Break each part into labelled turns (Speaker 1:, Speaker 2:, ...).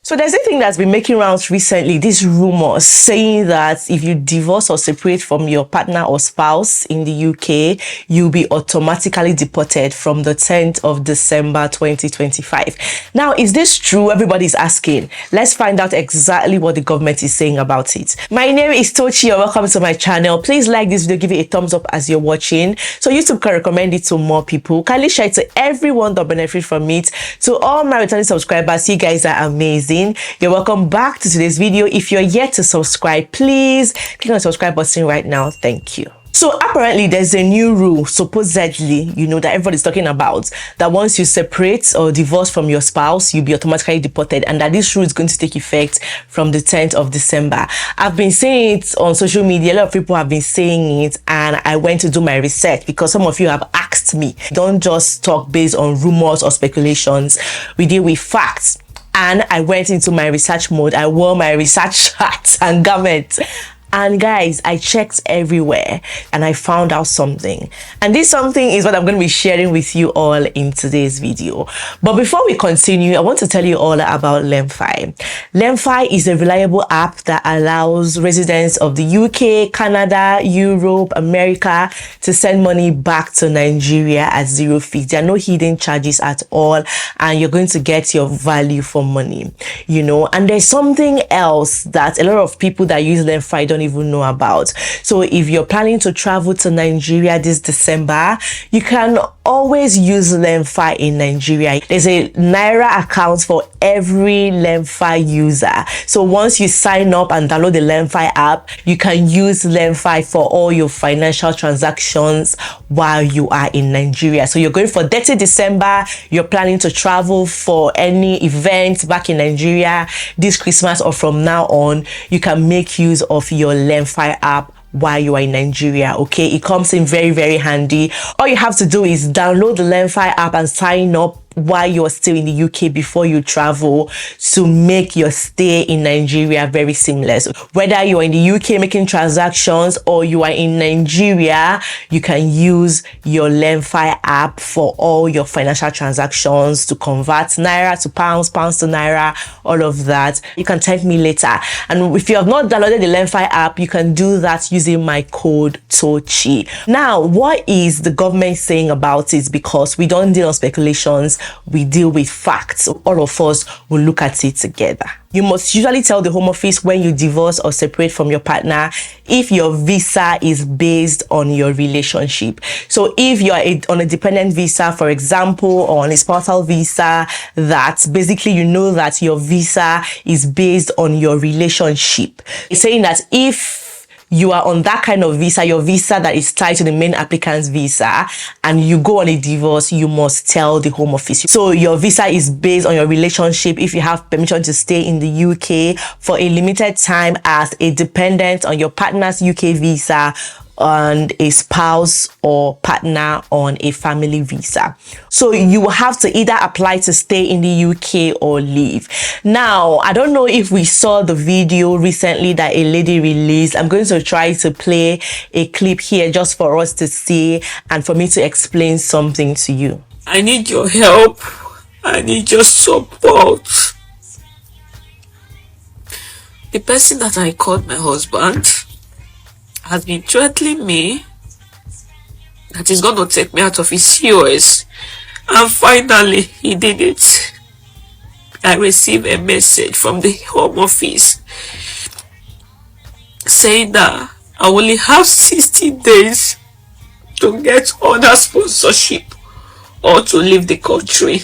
Speaker 1: So there's a thing that's been making rounds recently, this rumor saying that if you divorce or separate from your partner or spouse in the UK, you'll be automatically deported from the 10th of December 2025. Now, is this true? Everybody's asking. Let's find out exactly what the government is saying about it. My name is Tochi and welcome to my channel. Please like this video, give it a thumbs up as you're watching, so YouTube can recommend it to more people. Kindly share it to everyone that benefit from it. To all my returning subscribers, you guys are amazing. You're welcome back to today's video. If you're yet to subscribe, please click on the subscribe button right now. Thank you. So apparently there's a new rule, supposedly, that everybody's talking about, that once you separate or divorce from your spouse, you'll be automatically deported, and that this rule is going to take effect from the 10th of December. I've been saying it on social media. A lot of people have been saying it, and I went to do my research because some of you have asked me. Don't just talk based on rumors or speculations. We deal with facts. And I went into my research mode. I wore my research hat and garment. And guys, I checked everywhere and I found out something. And this something is what I'm going to be sharing with you all in today's video. But before we continue, I want to tell you all about LemFi. LemFi is a reliable app that allows residents of the UK, Canada, Europe, America to send money back to Nigeria at zero fees. There are no hidden charges at all, and you're going to get your value for money, And there's something else that a lot of people that use LemFi don't even know about. So if you're planning to travel to Nigeria this December, you can always use LemFi in Nigeria. There's a Naira account for every LemFi user. So once you sign up and download the LemFi app, you can use LemFi for all your financial transactions while you are in Nigeria. So you're going for 30 December, you're planning to travel for any event back in Nigeria this Christmas or from now on, you can make use of your LemFi app while you are in Nigeria. Okay, it comes in very, very handy. All you have to do is download the LemFi app and sign up while you're still in the UK before you travel, to make your stay in Nigeria very seamless. Whether you're in the UK making transactions or you are in Nigeria, you can use your LemFi app for all your financial transactions, to convert Naira to pounds, pounds to Naira, all of that. You can thank me later. And if you have not downloaded the LemFi app, you can do that using my code Tochi. Now, what is the government saying about it? Because we don't deal on speculations, we deal with facts. All of us will look at it together. You must usually tell the Home Office when you divorce or separate from your partner if your visa is based on your relationship. So if you're on a dependent visa, for example, or on a spousal visa, that basically that your visa is based on your relationship. It's saying that if you are on that kind of visa, your visa that is tied to the main applicant's visa, and you go on a divorce, you must tell the Home Office. So your visa is based on your relationship if you have permission to stay in the UK for a limited time as a dependent on your partner's UK visa, and a spouse or partner on a family visa. So you will have to either apply to stay in the UK or leave. Now, I don't know if we saw the video recently that a lady released. I'm going to try to play a clip here just for us to see and for me to explain something to you.
Speaker 2: I need your help. I need your support. The person that I called my husband has been threatening me that he's going to take me out of his COS, and finally he did it. I received a message from the Home Office saying that I only have 60 days to get other sponsorship or to leave the country.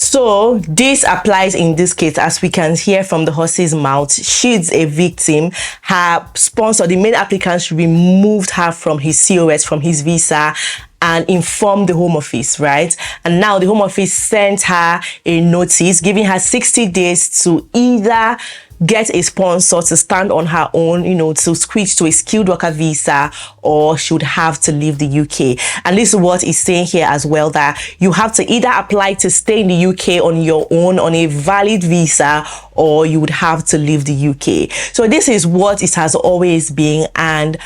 Speaker 1: So this applies in this case, as we can hear from the horse's mouth. She's a victim. Her sponsor, the main applicant, removed her from his COS, from his visa, and informed the Home Office, right? And now the Home Office sent her a notice giving her 60 days to either get a sponsor to stand on her own, to switch to a skilled worker visa, or she would have to leave the UK. And this is what it's saying here as well, that you have to either apply to stay in the UK on your own on a valid visa, or you would have to leave the UK. So this is what it has always been, and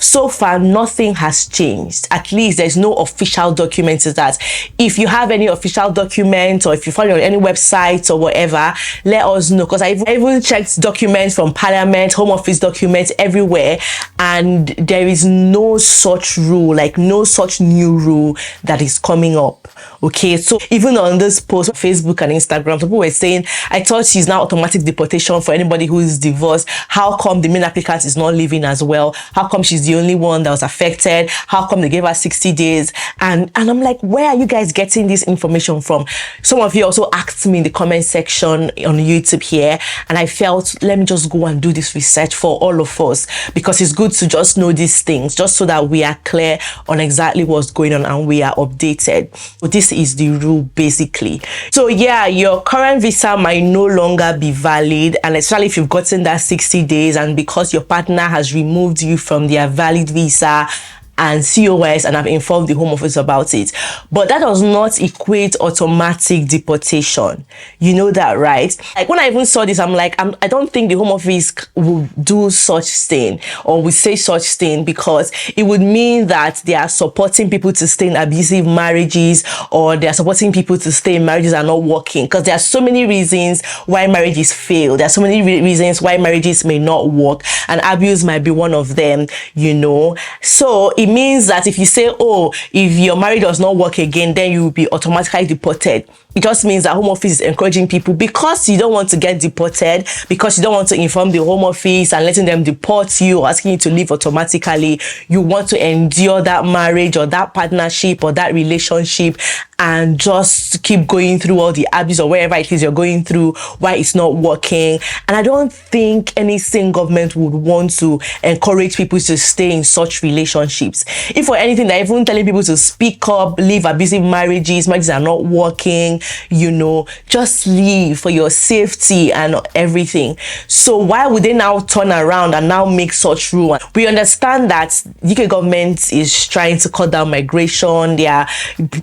Speaker 1: So far, nothing has changed. At least there's no official document to that. If you have any official document, or if you find it on any website or whatever, let us know, because I even checked documents from Parliament, Home Office documents everywhere, and there is no such rule, like no such new rule that is coming up. Okay, so even on this post on Facebook and Instagram, people were saying, I thought she's now automatic deportation for anybody who is divorced. How come the main applicant is not living as well? How come she's the only one that was affected? How come they gave her 60 days? And I'm like, where are you guys getting this information from? Some of you also asked me in the comment section on YouTube here, and I felt, let me just go and do this research for all of us, because it's good to just know these things, just so that we are clear on exactly what's going on and we are updated. So this is the rule basically. So yeah, your current visa might no longer be valid, and especially if you've gotten that 60 days and because your partner has removed you from their valid visa and COS and have informed the Home Office about it. But that does not equate automatic deportation. You know that, right? Like when I even saw this, I'm like, I don't think the Home Office will do such thing or will say such thing, because it would mean that they are supporting people to stay in abusive marriages, or they are supporting people to stay in marriages that are not working, because there are so many reasons why marriages fail. There are so many reasons why marriages may not work, and abuse might be one of them, you know. So it means that if you say, oh, if your marriage does not work again, then you will be automatically deported. It just means that Home Office is encouraging people, because you don't want to get deported, because you don't want to inform the Home Office and letting them deport you or asking you to leave automatically. You want to endure that marriage or that partnership or that relationship and just keep going through all the abuse or wherever it is you're going through, why it's not working. And I don't think any single government would want to encourage people to stay in such relationships. If for anything, they're even telling people to speak up, leave abusive marriages are not working, you know, just leave for your safety and everything. So why would they now turn around and now make such rule? We understand that UK government is trying to cut down migration. They are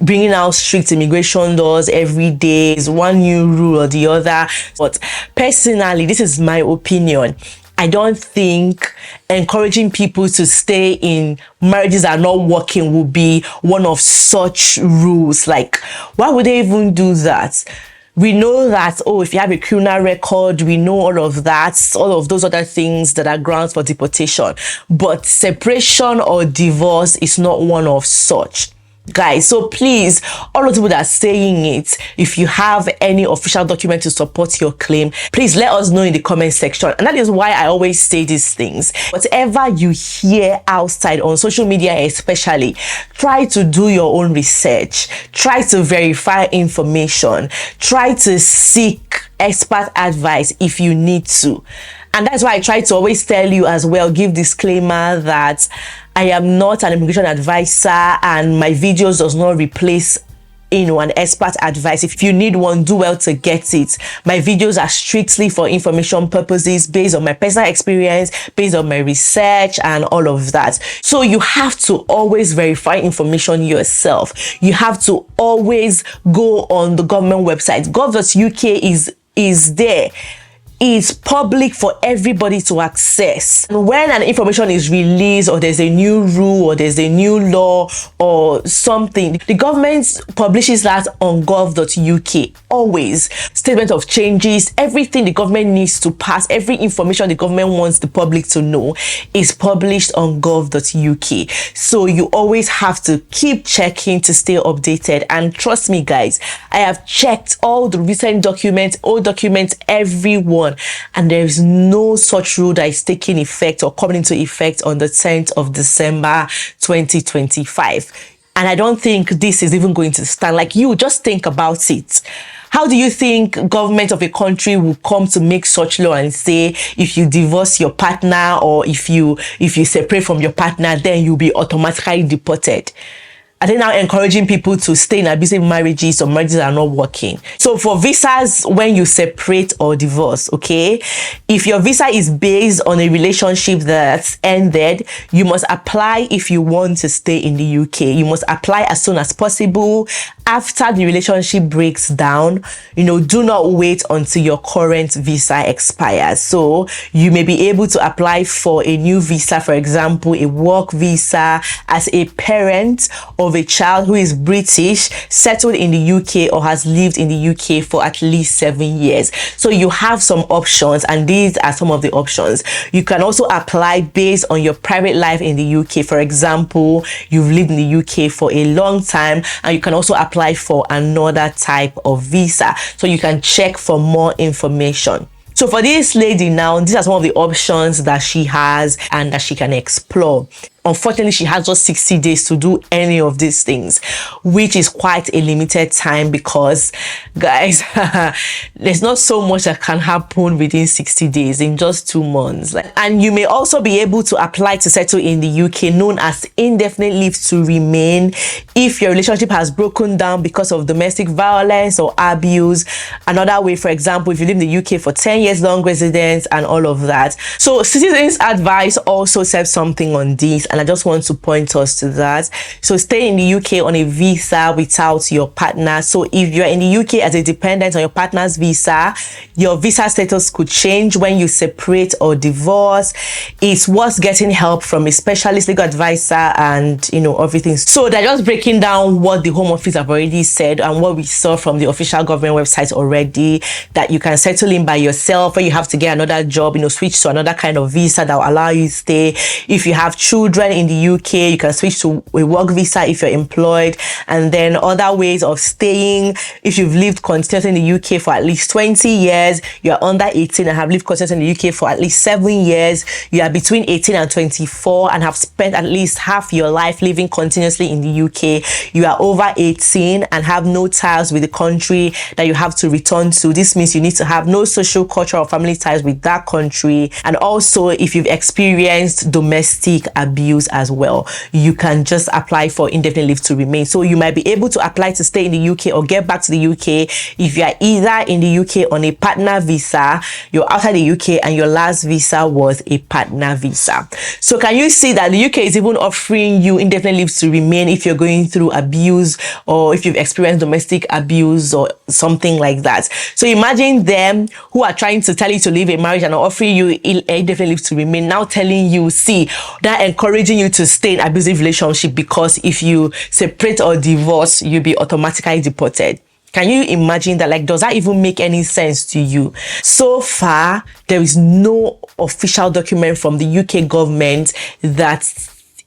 Speaker 1: bringing out strict immigration laws every day. Is one new rule or the other. But personally, this is my opinion, I don't think encouraging people to stay in marriages that are not working will be one of such rules. Like, why would they even do that? We know that, oh, if you have a criminal record, we know all of that, all of those other things that are grounds for deportation. But separation or divorce is not one of such. Guys, so please, all of the people that are saying it, if you have any official document to support your claim, please let us know in the comment section. And that is why I always say these things. Whatever you hear outside on social media especially, try to do your own research, try to verify information, try to seek expert advice if you need to. And that's why I try to always tell you as well, give disclaimer that I am not an immigration advisor and my videos does not replace, you know, an expert advice. If you need one, do well to get it. My videos are strictly for information purposes, based on my personal experience, based on my research and all of that. So you have to always verify information yourself. You have to always go on the government website. gov.uk is there. Is public for everybody to access. And when an information is released, or there's a new rule, or there's a new law or something, the government publishes that on gov.uk. Always. Statement of changes, everything the government needs to pass, every information the government wants the public to know is published on gov.uk. So you always have to keep checking to stay updated. And trust me guys, I have checked all the recent documents, old documents, everyone, and there is no such rule that is taking effect or coming into effect on the 10th of December 2025. And I don't think this is even going to stand. Like, you just think about it. How do you think government of a country will come to make such law and say, if you divorce your partner or if you separate from your partner, then you'll be automatically deported? Are they now encouraging people to stay in abusive marriages or marriages that are not working? So for visas, when you separate or divorce, okay, if your visa is based on a relationship that's ended, you must apply if you want to stay in the UK. You must apply as soon as possible. after the relationship breaks down, do not wait until your current visa expires. So you may be able to apply for a new visa, for example, a work visa, as a parent of a child who is British, settled in the UK, or has lived in the UK for at least 7 years. So you have some options, and these are some of the options. You can also apply based on your private life in the UK. For example, you've lived in the UK for a long time, and you can also apply for another type of visa. So you can check for more information. So for this lady now, these are some of the options that she has and that she can explore. Unfortunately, she has just 60 days to do any of these things, which is quite a limited time because, guys, there's not so much that can happen within 60 days, in just 2 months. And you may also be able to apply to settle in the UK, known as indefinite leave to remain, if your relationship has broken down because of domestic violence or abuse. Another way, for example, if you live in the UK for 10 years, long residence, and all of that. So Citizens Advice also said something on this, and I just want to point us to that. So stay in the UK on a visa without your partner. So if you're in the UK as a dependent on your partner's visa, your visa status could change when you separate or divorce. It's worth getting help from a specialist legal advisor and everything. So they're just breaking down what the Home Office have already said and what we saw from the official government website already, that you can settle in by yourself, or you have to get another job, switch to another kind of visa that will allow you to stay. If you have children in the UK, you can switch to a work visa if you're employed. And then other ways of staying: if you've lived continuously in the UK for at least 20 years, you are under 18 and have lived continuously in the UK for at least 7 years, you are between 18 and 24 and have spent at least half your life living continuously in the UK, you are over 18 and have no ties with the country that you have to return to. This means you need to have no social, cultural, or family ties with that country. And also, if you've experienced domestic abuse as well, you can just apply for indefinite leave to remain. So you might be able to apply to stay in the UK or get back to the UK if you are either in the UK on a partner visa, you're outside the UK, and your last visa was a partner visa. So can you see that the UK is even offering you indefinite leave to remain if you're going through abuse, or if you've experienced domestic abuse or something like that. So imagine them who are trying to tell you to leave a marriage and are offering you indefinite leave to remain, now telling you, see, that encouraging you to stay in abusive relationship, because if you separate or divorce, you'll be automatically deported. Can you imagine that? Does that even make any sense to you? So far, there is no official document from the UK government that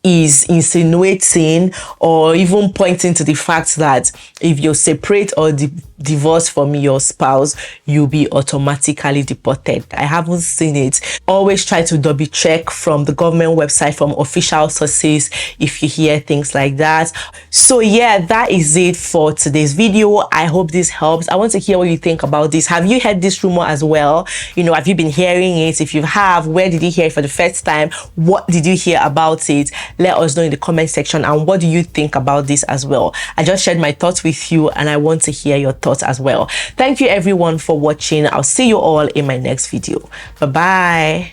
Speaker 1: is insinuating or even pointing to the fact that if you're separate or divorced from your spouse, you'll be automatically deported. I haven't seen it. Always try to double check from the government website, from official sources, if you hear things like that. So yeah, that is it for today's video. I hope this helps. I want to hear what you think about this. Have you heard this rumor as well? Have you been hearing it? If you have, where did you hear it for the first time? What did you hear about it? Let us know in the comment section. And what do you think about this as well? I just shared my thoughts with you, and I want to hear your thoughts as well. Thank you everyone for watching. I'll see you all in my next video. Bye bye.